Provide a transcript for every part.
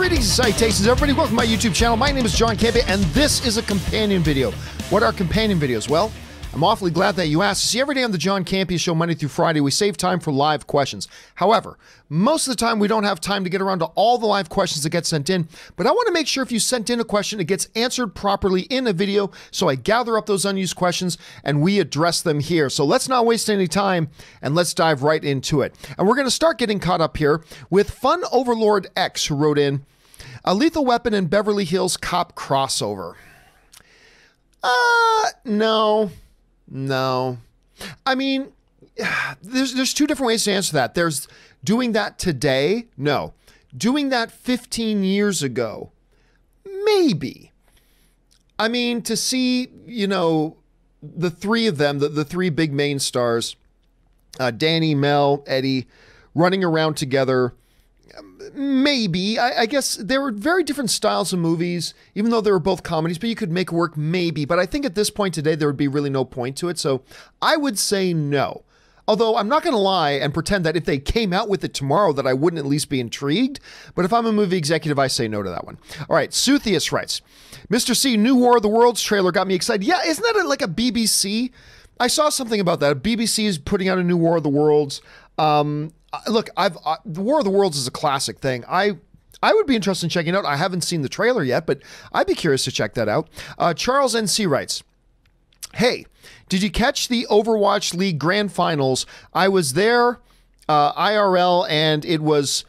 Greetings, salutations, everybody. Welcome to my YouTube channel. My name is John Campea, and this is a companion video. What are companion videos? Well, I'm awfully glad that you asked. See, every day on the John Campea Show, Monday through Friday, we save time for live questions. However, most of the time, we don't have time to get around to all the live questions that get sent in, but I want to make sure if you sent in a question, it gets answered properly in a video, so I gather up those unused questions and we address them here. So let's not waste any time and let's dive right into it. And we're going to start getting caught up here with Fun Overlord X, who wrote in, a Lethal Weapon and Beverly Hills Cop crossover. No. I mean, there's two different ways to answer that. There's doing that today. No. Doing that 15 years ago. Maybe. I mean, to see, you know, the three of them, the three big main stars, Danny, Mel, Eddie, running around together. Maybe. I guess there were very different styles of movies, even though they were both comedies, but you could make it work maybe. But I think at this point today, there would be really no point to it. So I would say no. Although I'm not going to lie and pretend that if they came out with it tomorrow that I wouldn't at least be intrigued. But if I'm a movie executive, I say no to that one. All right, Suthius writes, Mr. C, new War of the Worlds trailer got me excited. Yeah, isn't that like a BBC? I saw something about that. BBC is putting out a new War of the Worlds. Look, the War of the Worlds is a classic thing. I would be interested in checking it out. I haven't seen the trailer yet, but I'd be curious to check that out. Charles NC writes, hey, did you catch the Overwatch League Grand Finals? I was there, IRL, and it was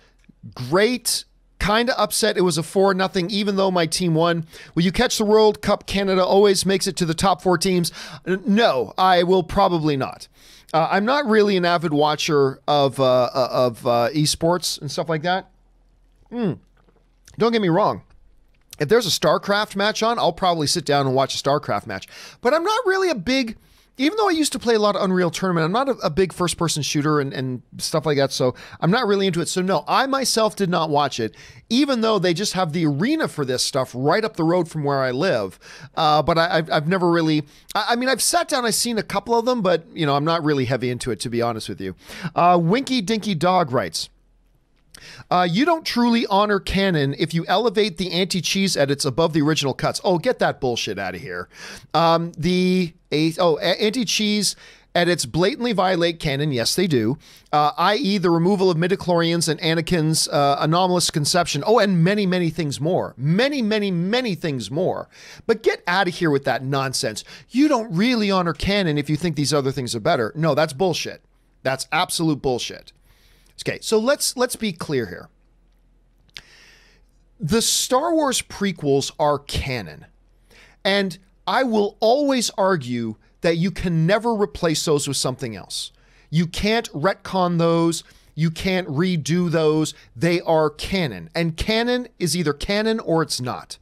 great. Kind of upset it was a 4-0, even though my team won. Will you catch the World Cup? Canada always makes it to the top 4 teams. No, I will probably not. I'm not really an avid watcher of esports and stuff like that. Don't get me wrong. If there's a StarCraft match on, I'll probably sit down and watch a StarCraft match. But I'm not really a big, even though I used to play a lot of Unreal Tournament, I'm not a big first-person shooter and stuff like that, so I'm not really into it. So no, I myself did not watch it, even though they just have the arena for this stuff right up the road from where I live. But I've never really, I mean, I've sat down, I've seen a couple of them, but, you know, I'm not really heavy into it, to be honest with you. Winky Dinky Dog writes, you don't truly honor canon if you elevate the anti-cheese edits above the original cuts. Oh, get that bullshit out of here. Anti-cheese edits blatantly violate canon. Yes, they do. I.e. the removal of midichlorians and Anakin's anomalous conception. Oh, and many, many things more. Many things more. But get out of here with that nonsense. You don't really honor canon if you think these other things are better. No, that's bullshit. That's absolute bullshit. Okay, so let's be clear here. The Star Wars prequels are canon, and I will always argue that you can never replace those with something else. You can't retcon those. You can't redo those. They are canon, and canon is either canon or it's not.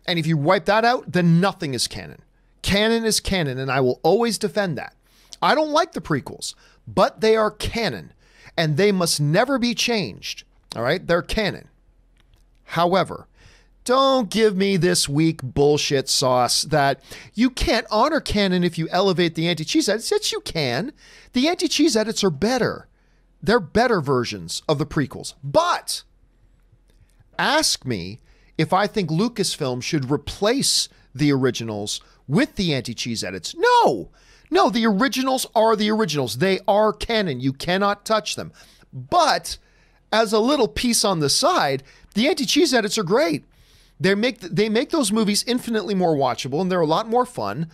And if you wipe that out, then nothing is canon. Canon is canon, and I will always defend that. I don't like the prequels, but they are canon. And they must never be changed. All right? They're canon. However, don't give me this weak bullshit sauce that you can't honor canon if you elevate the anti-cheese edits. Yes, you can. The anti-cheese edits are better. They're better versions of the prequels. But ask me if I think Lucasfilm should replace the originals with the anti-cheese edits. No. No, the originals are the originals. They are canon. You cannot touch them. But as a little piece on the side, the anti-cheese edits are great. They make those movies infinitely more watchable, and they're a lot more fun.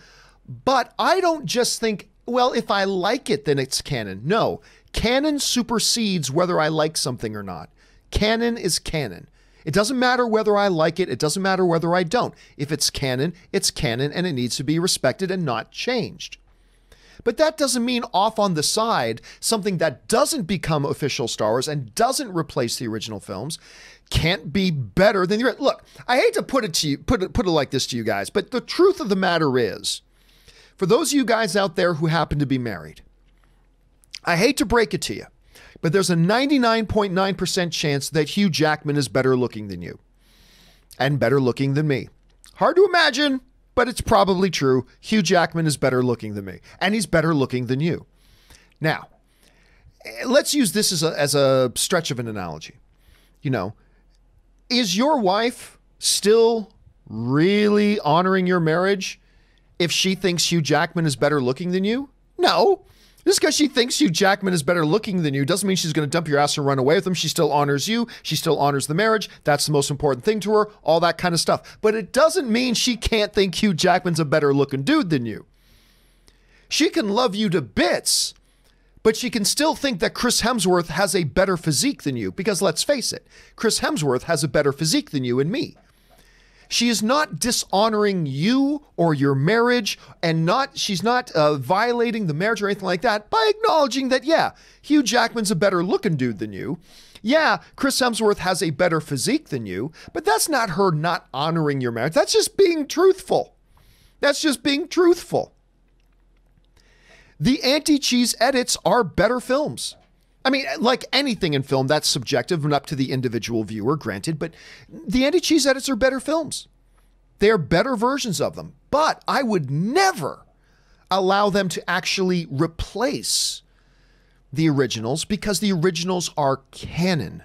But I don't just think, well, if I like it, then it's canon. No, canon supersedes whether I like something or not. Canon is canon. It doesn't matter whether I like it. It doesn't matter whether I don't. If it's canon, and it needs to be respected and not changed. But that doesn't mean off on the side, something that doesn't become official Star Wars and doesn't replace the original films can't be better than the... Look, I hate to put it like this to you guys, but the truth of the matter is, for those of you guys out there who happen to be married, I hate to break it to you, but there's a 99.9% chance that Hugh Jackman is better looking than you and better looking than me. Hard to imagine, but it's probably true. Hugh Jackman is better looking than me, and he's better looking than you. Now, let's use this as a stretch of an analogy. You know, Is your wife still really honoring your marriage if she thinks Hugh Jackman is better looking than you? No. Just because she thinks Hugh Jackman is better looking than you doesn't mean she's going to dump your ass and run away with him. She still honors you. She still honors the marriage. That's the most important thing to her, all that kind of stuff. But it doesn't mean she can't think Hugh Jackman's a better looking dude than you. She can love you to bits, but she can still think that Chris Hemsworth has a better physique than you. Because let's face it, Chris Hemsworth has a better physique than you and me. She is not dishonoring you or your marriage, and she's not violating the marriage or anything like that by acknowledging that, yeah, Hugh Jackman's a better looking dude than you. Yeah, Chris Hemsworth has a better physique than you, but that's not her not honoring your marriage. That's just being truthful. That's just being truthful. The anti-cheese edits are better films. I mean, like anything in film, that's subjective and up to the individual viewer, granted, but the anti-cheese edits are better films. They are better versions of them, but I would never allow them to actually replace the originals because the originals are canon.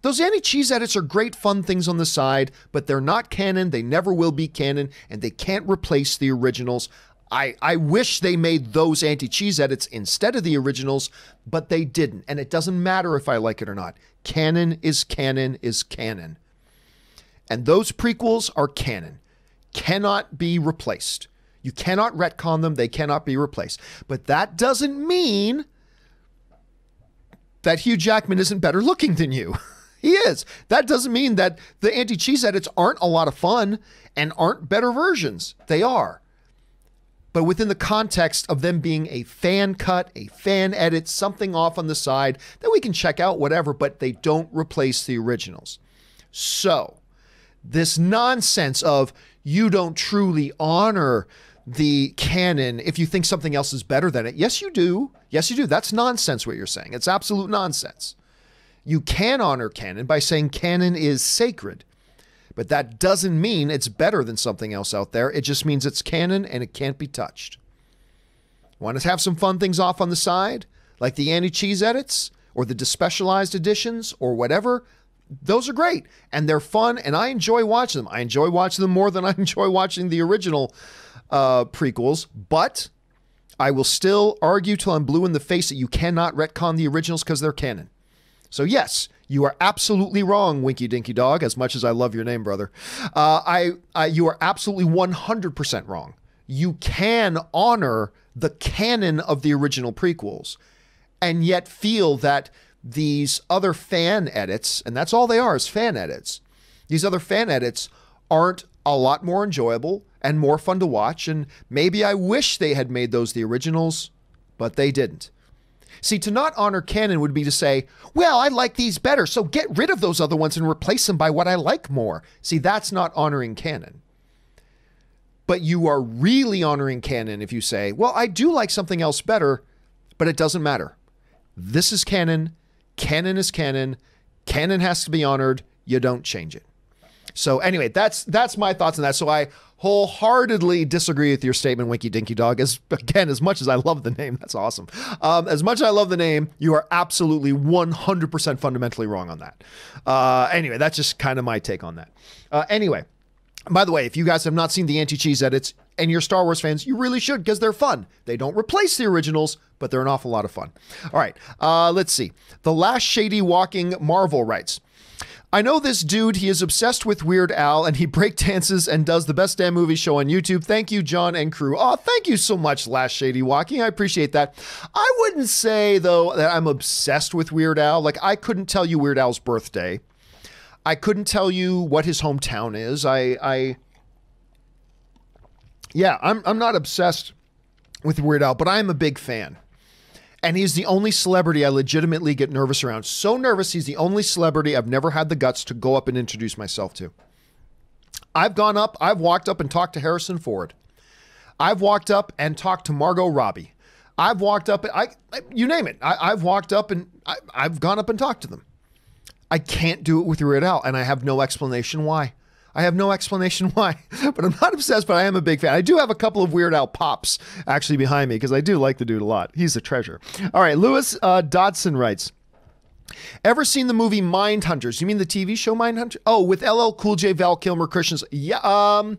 Those anti-cheese edits are great fun things on the side, but they're not canon, they never will be canon, and they can't replace the originals. I wish they made those anti-cheese edits instead of the originals, but they didn't. And it doesn't matter if I like it or not. Canon is canon is canon. And those prequels are canon. Cannot be replaced. You cannot retcon them. They cannot be replaced. But that doesn't mean that Hugh Jackman isn't better looking than you. He is. That doesn't mean that the anti-cheese edits aren't a lot of fun and aren't better versions. They are. But within the context of them being a fan cut, a fan edit, something off on the side that we can check out, whatever, but they don't replace the originals. So this nonsense of you don't truly honor the canon if you think something else is better than it. Yes, you do. Yes, you do. That's nonsense what you're saying. It's absolute nonsense. You can honor canon by saying canon is sacred. But that doesn't mean it's better than something else out there. It just means it's canon and it can't be touched. Want to have some fun things off on the side, like the anti-cheese edits or the despecialized editions or whatever? Those are great and they're fun and I enjoy watching them. I enjoy watching them more than I enjoy watching the original prequels, but I will still argue till I'm blue in the face that you cannot retcon the originals because they're canon. So yes, you are absolutely wrong, Winky Dinky Dog, as much as I love your name, brother. You are absolutely 100% wrong. You can honor the canon of the original prequels and yet feel that these other fan edits, and that's all they are, is fan edits. These other fan edits aren't a lot more enjoyable and more fun to watch, and maybe I wish they had made those the originals, but they didn't. See, to not honor canon would be to say, well, I like these better, so get rid of those other ones and replace them by what I like more. See, that's not honoring canon. But you are really honoring canon if you say, well, I do like something else better, but it doesn't matter. This is canon. Canon is canon. Canon has to be honored. You don't change it. So anyway, that's my thoughts on that. So I wholeheartedly disagree with your statement, Winky Dinky Dog. As much as I love the name, that's awesome. As much as I love the name, you are absolutely 100% fundamentally wrong on that. Anyway, that's just kind of my take on that. Anyway, by the way, if you guys have not seen the anti-cheese edits and you're Star Wars fans, you really should because they're fun. They don't replace the originals, but they're an awful lot of fun. All right, let's see. The Last Shady Walking Marvel writes, I know this dude, he is obsessed with Weird Al and he breakdances and does the best damn movie show on YouTube. Thank you, John and crew. Oh, thank you so much, Last Shady Walking. I appreciate that. I wouldn't say, though, that I'm obsessed with Weird Al. Like, I couldn't tell you Weird Al's birthday. I couldn't tell you what his hometown is. Yeah, I'm not obsessed with Weird Al, but I am a big fan. And he's the only celebrity I legitimately get nervous around. So nervous, he's the only celebrity I've never had the guts to go up and introduce myself to. I've walked up and talked to Harrison Ford. I've walked up and talked to Margot Robbie. I've walked up, you name it. I've walked up and I've gone up and talked to them. I can't do it with Weird Al, and I have no explanation why. I have no explanation why, but I'm not obsessed, but I am a big fan. I do have a couple of Weird Al pops actually behind me because I do like the dude a lot. He's a treasure. All right, Lewis Dodson writes, Ever seen the movie Mindhunters? You mean the TV show Mindhunters? Oh, with LL Cool J, Val Kilmer, Christians. Yeah.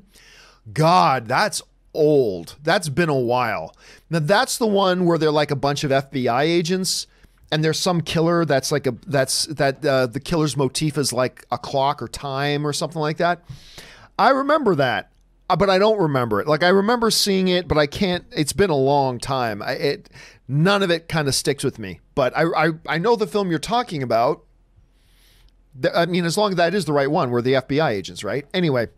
God, that's old. That's been a while. Now that's the one where they're like a bunch of FBI agents, and there's some killer that's like the killer's motif is like a clock or time or something like that. I remember that, but I don't remember it. Like I remember seeing it, but I can't. It's been a long time. None of it kind of sticks with me. But I know the film you're talking about. I mean, as long as that is the right one, we're the FBI agents, right? Anyway.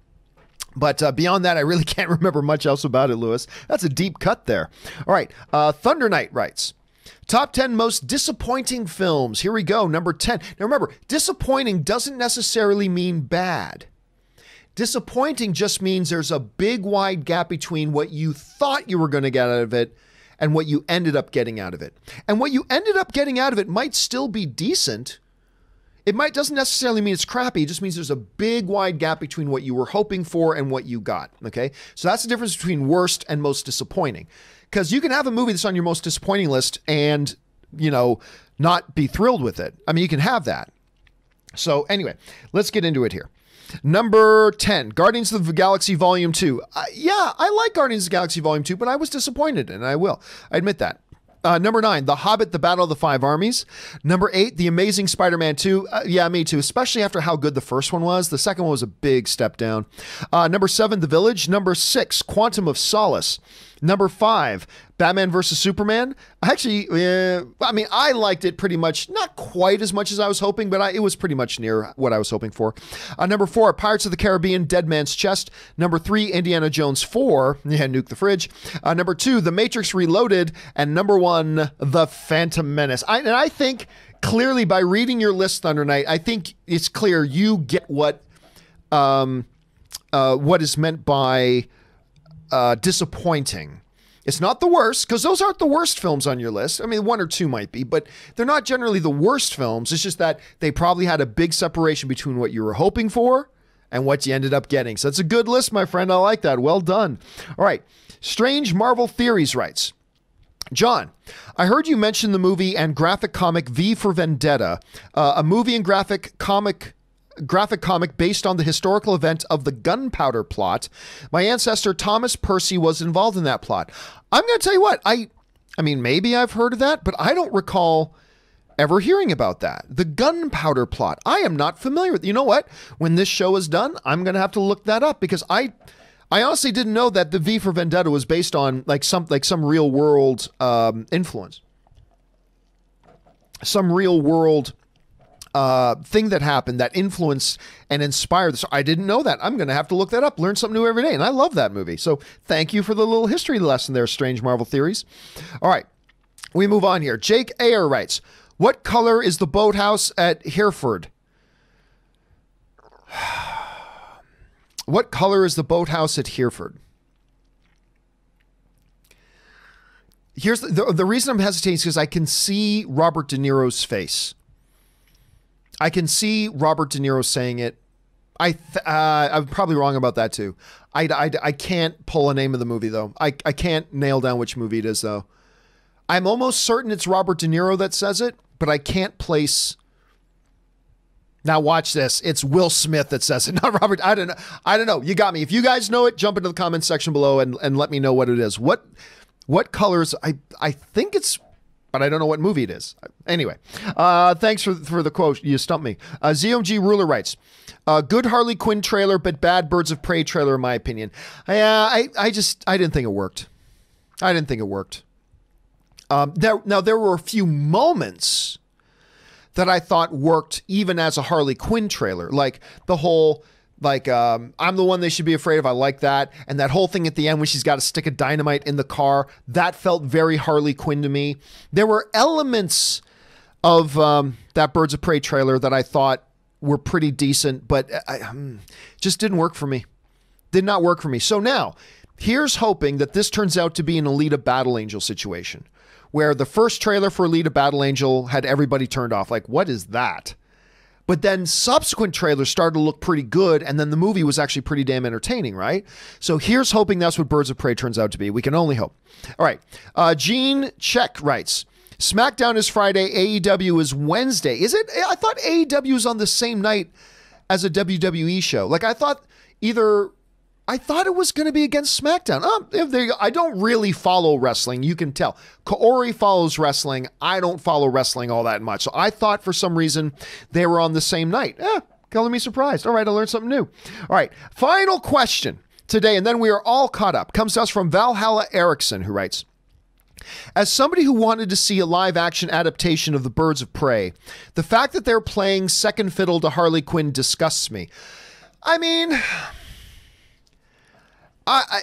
But beyond that, I really can't remember much else about it, Lewis. That's a deep cut there. All right. Thunder Knight writes, top 10 most disappointing films. Here we go. Number 10. Now remember, disappointing doesn't necessarily mean bad. Disappointing just means there's a big wide gap between what you thought you were going to get out of it and what you ended up getting out of it. And what you ended up getting out of it might still be decent. It doesn't necessarily mean it's crappy. It just means there's a big wide gap between what you were hoping for and what you got. Okay. So that's the difference between worst and most disappointing, because you can have a movie that's on your most disappointing list and, not be thrilled with it. I mean, you can have that. So anyway, let's get into it here. Number 10, Guardians of the Galaxy Volume 2. Yeah, I like Guardians of the Galaxy Volume 2, but I was disappointed, and I admit that. Number 9, The Hobbit, The Battle of the Five Armies. Number 8, The Amazing Spider-Man 2. Yeah, me too, especially after how good the first one was. The second one was a big step down. Number 7, The Village. Number 6, Quantum of Solace. Number 5, Batman vs. Superman. Actually, I liked it pretty much, not quite as much as I was hoping, but it was pretty much near what I was hoping for. Number 4, Pirates of the Caribbean, Dead Man's Chest. Number 3, Indiana Jones 4. Yeah, nuke the fridge. Number 2, The Matrix Reloaded. And number 1, The Phantom Menace. I think clearly by reading your list, Thunder Knight, I think it's clear you get what is meant by disappointing. It's not the worst, because those aren't the worst films on your list. I mean, 1 or 2 might be, but they're not generally the worst films. It's just that they probably had a big separation between what you were hoping for and what you ended up getting. So it's a good list, my friend. I like that. Well done. All right. Strange Marvel Theories writes, John, I heard you mention the movie and graphic comic V for Vendetta, a movie and graphic comic based on the historical event of the Gunpowder Plot. My ancestor Thomas Percy was involved in that plot. I'm going to tell you what, I mean, maybe I've heard of that, but I don't recall ever hearing about that. The Gunpowder Plot. I am not familiar with. You know what? When this show is done, I'm going to have to look that up, because I honestly didn't know that the V for Vendetta was based on some real world influence. Some real world thing that happened that influenced and inspired this. I didn't know that. I'm going to have to look that up, learn something new every day. And I love that movie. So thank you for the little history lesson there, Strange Marvel Theories. All right, we move on here. Jake Ayer writes, what color is the boathouse at Hereford? What color is the boathouse at Hereford? Here's the reason I'm hesitating is because I can see Robert De Niro's face. I can see Robert De Niro saying it. I'm probably wrong about that too. I can't pull a name of the movie though. I can't nail down which movie it is though. I'm almost certain it's Robert De Niro that says it, but I can't place. Now watch this. It's Will Smith that says it, not Robert. I don't know. You got me. If you guys know it, jump into the comments section below and let me know what it is. What colors? I think it's, but I don't know what movie it is. Anyway, thanks for the quote. You stumped me. ZMG Ruler writes, good Harley Quinn trailer, but bad Birds of Prey trailer, in my opinion. I didn't think it worked. I didn't think it worked. There were a few moments that I thought worked even as a Harley Quinn trailer. Like the whole, I'm the one they should be afraid of. I like that. And that whole thing at the end when she's got a stick of dynamite in the car, that felt very Harley Quinn to me. There were elements of that Birds of Prey trailer that I thought were pretty decent, but just didn't work for me. Did not work for me. So now, here's hoping that this turns out to be an Alita Battle Angel situation, where the first trailer for Alita Battle Angel had everybody turned off. Like, what is that? But then subsequent trailers started to look pretty good, and then the movie was actually pretty damn entertaining, right? So here's hoping that's what Birds of Prey turns out to be. We can only hope. All right. Gene Check writes, SmackDown is Friday. AEW is Wednesday. Is it? I thought AEW was on the same night as a WWE show. Like I thought it was going to be against SmackDown. There you go. I don't really follow wrestling. You can tell. Kaori follows wrestling. I don't follow wrestling all that much. So I thought for some reason they were on the same night. Color me surprised. All right, I learned something new. All right, final question today, and then we are all caught up. Comes to us from Valhalla Erickson, who writes, as somebody who wanted to see a live-action adaptation of The Birds of Prey, the fact that they're playing second fiddle to Harley Quinn disgusts me. I mean, I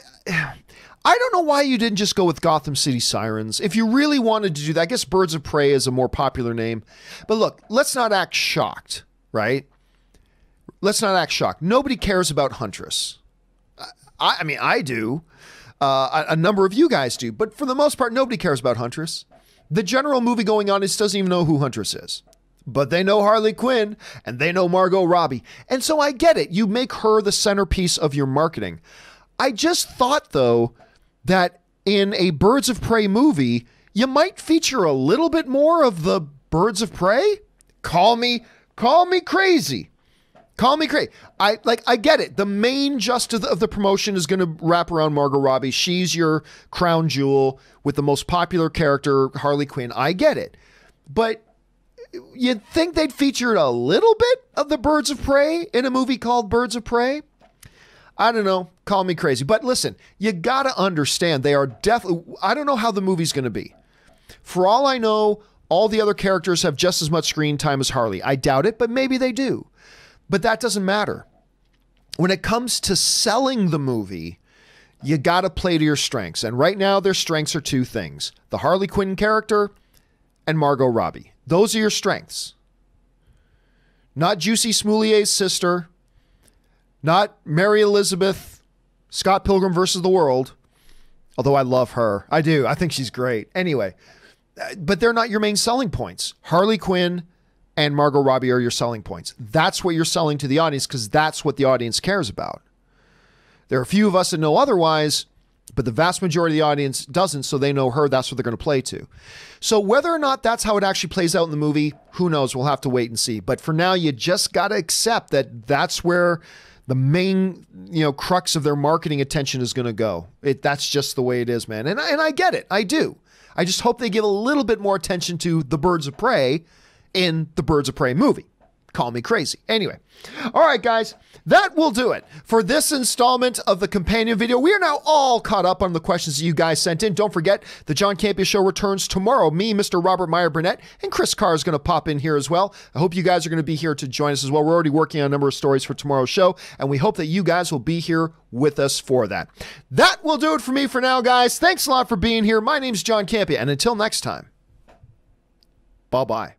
don't know why you didn't just go with Gotham City Sirens. If you really wanted to do that, I guess Birds of Prey is a more popular name. But look, let's not act shocked, right? Let's not act shocked. Nobody cares about Huntress. I mean, I do. A number of you guys do. But for the most part, nobody cares about Huntress. The general movie-going audience doesn't even know who Huntress is. But they know Harley Quinn, and they know Margot Robbie. And so I get it. You make her the centerpiece of your marketing. I just thought, though, that in a Birds of Prey movie, you might feature a little bit more of the Birds of Prey. Call me crazy. Call me crazy. I get it. The main gist of the promotion is going to wrap around Margot Robbie. She's your crown jewel with the most popular character, Harley Quinn. I get it. But you'd think they'd feature a little bit of the Birds of Prey in a movie called Birds of Prey? I don't know. Call me crazy. But listen, you got to understand they are definitely... I don't know how the movie's going to be. For all I know, all the other characters have just as much screen time as Harley. I doubt it, but maybe they do. But that doesn't matter. When it comes to selling the movie, you got to play to your strengths. And right now, their strengths are two things. The Harley Quinn character and Margot Robbie. Those are your strengths. Not Juicy Smollier's sister. Not Mary Elizabeth, Scott Pilgrim versus the World. Although I love her. I do. I think she's great. Anyway, but they're not your main selling points. Harley Quinn and Margot Robbie are your selling points. That's what you're selling to the audience because that's what the audience cares about. There are a few of us that know otherwise, but the vast majority of the audience doesn't, so they know her. That's what they're going to play to. So whether or not that's how it actually plays out in the movie, who knows? We'll have to wait and see. But for now, you just got to accept that that's where the main, crux of their marketing attention is going to go. That's just the way it is, man. And I get it. I do. I just hope they give a little bit more attention to the Birds of Prey in the Birds of Prey movie. Call me crazy. Anyway. All right, guys, that will do it for this installment of the companion video. We are now all caught up on the questions that you guys sent in. Don't forget, the John Campea Show returns tomorrow. Me, Mr. Robert Meyer Burnett, and Chris Carr is going to pop in here as well. I hope you guys are going to be here to join us as well. We're already working on a number of stories for tomorrow's show, and we hope that you guys will be here with us for that. That will do it for me for now, guys. Thanks a lot for being here. My name's John Campea, and until next time, bye-bye.